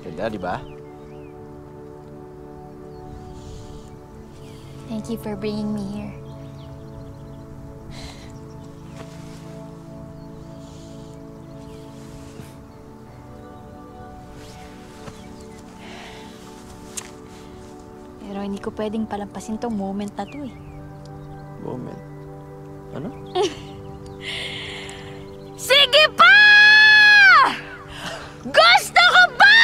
Ganda, di ba? Thank you for bringing me here. Pero hindi ko pwedeng palampasin tong moment na to eh. Moment? Ano? Sige pa! Gusto ko ba?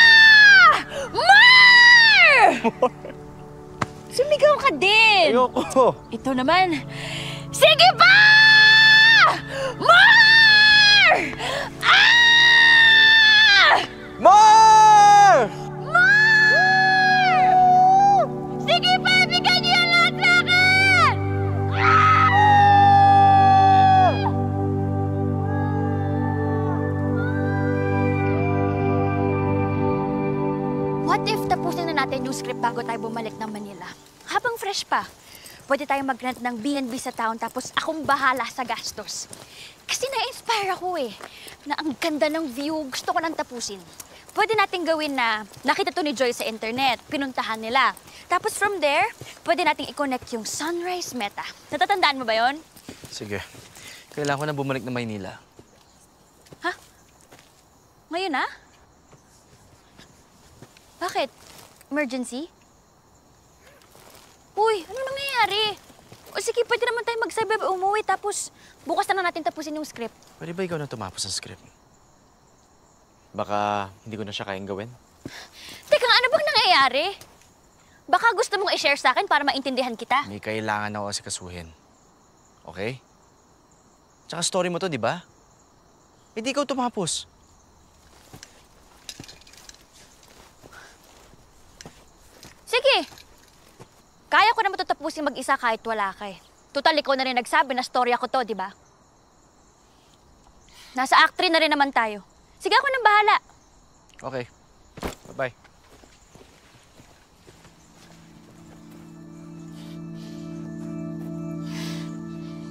More! Sumigaw ka din! Ayoko! Ito naman. Sige pa! More! Ah! More! More! Sige pa! Bigyan niyo yan lahat sa akin! What if tapusin na natin yung script bago tayo bumalik ng Manila? Habang fresh pa, pwede tayong mag-rent ng B&B sa town tapos akong bahala sa gastos. Kasi na-inspire ako eh, na ang ganda ng view, gusto ko nang tapusin. Pwede nating gawin na nakita to ni Joy sa internet, pinuntahan nila. Tapos from there, pwede nating i-connect yung Sunrise Meta. Natatandaan mo ba yon? Sige. Kailangan ko na bumalik na Maynila. Ha? Ngayon na? Bakit? Emergency? Uy, ano nangyayari? O sige, pwede naman tayo magsabay umuwi tapos bukas na natin tapusin yung script. Pwede ba ikaw na tumapos ng script? Baka hindi ko na siya kayang gawin. Teka, ano bang nangyayari? Baka gusto mong i-share sa akin para maintindihan kita. May kailangan ako asikasuhin. Okay? Tsaka story mo to, di ba? Hindi ikaw tumapos. Sige. Kaya ko na matutapusin mag-isa kahit wala ka eh. Total, ikaw na rin nagsabi na story ako to, di ba? Nasa act 3 na rin naman tayo. Sige, ako nang bahala. Okay. Bye-bye.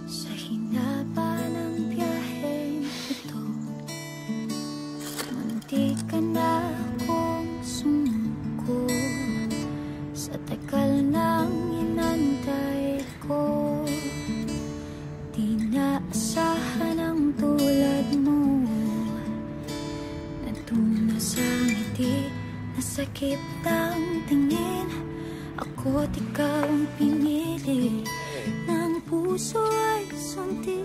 Sa hinaba ng biyaheng ito, munti ka na akong sumuko. Sa tagal ng inantay ko, di naasahan ang tulad mo. Natunas ang ngiti, nasakit ang tingin. Ako't ikaw ang pinili, ng puso ay sundin.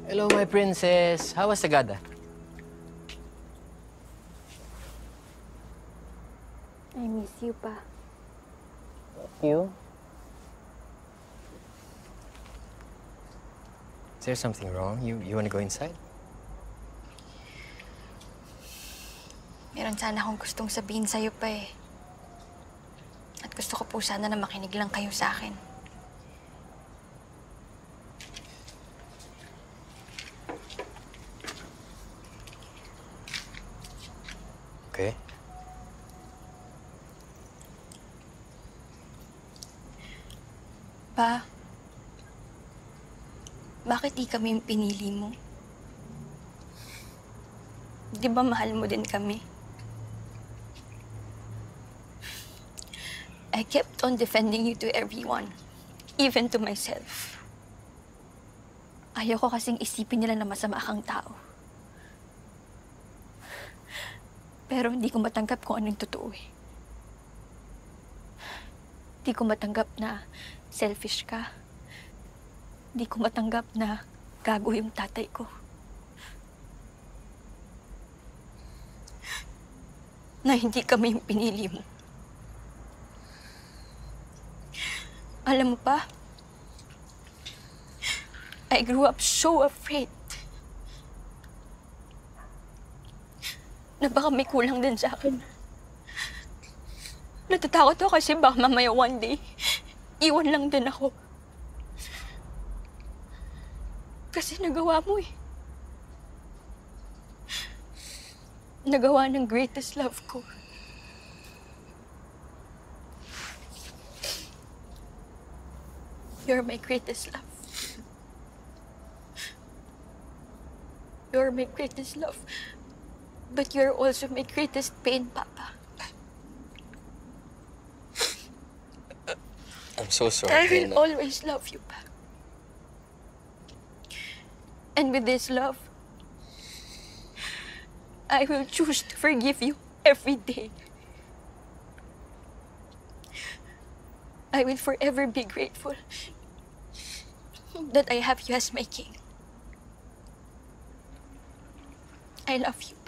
Hello, my princess. How was Sagada? I miss you pa. You? Is there something wrong? You want to go inside? Meron sana akong gustong sabihin sa'yo pa eh. At gusto ko po sana na makinig lang kayo sa akin. Okay. Pa, bakit di kami yung pinili mo? Di ba mahal mo din kami? I kept on defending you to everyone, even to myself. Ayoko kasing isipin nila na masama kang tao. Pero hindi ko matanggap kung anong totoo eh. Hindi ko matanggap na selfish ka. Hindi ko matanggap na gago yung tatay ko. Na hindi kami yung pinili mo. Alam mo pa, I grew up so afraid na baka may kulang din sa akin. Natatakot ako kasi baka mamaya one day, iwan lang din ako. Kasi nagawa mo eh. Nagawa ng greatest love ko. You're my greatest love. You're my greatest love. But you're also my greatest pain, Papa. I'm so sorry. I will Hannah. always love you, Papa. And with this love, I will choose to forgive you every day. I will forever be grateful that I have you as my king. I love you.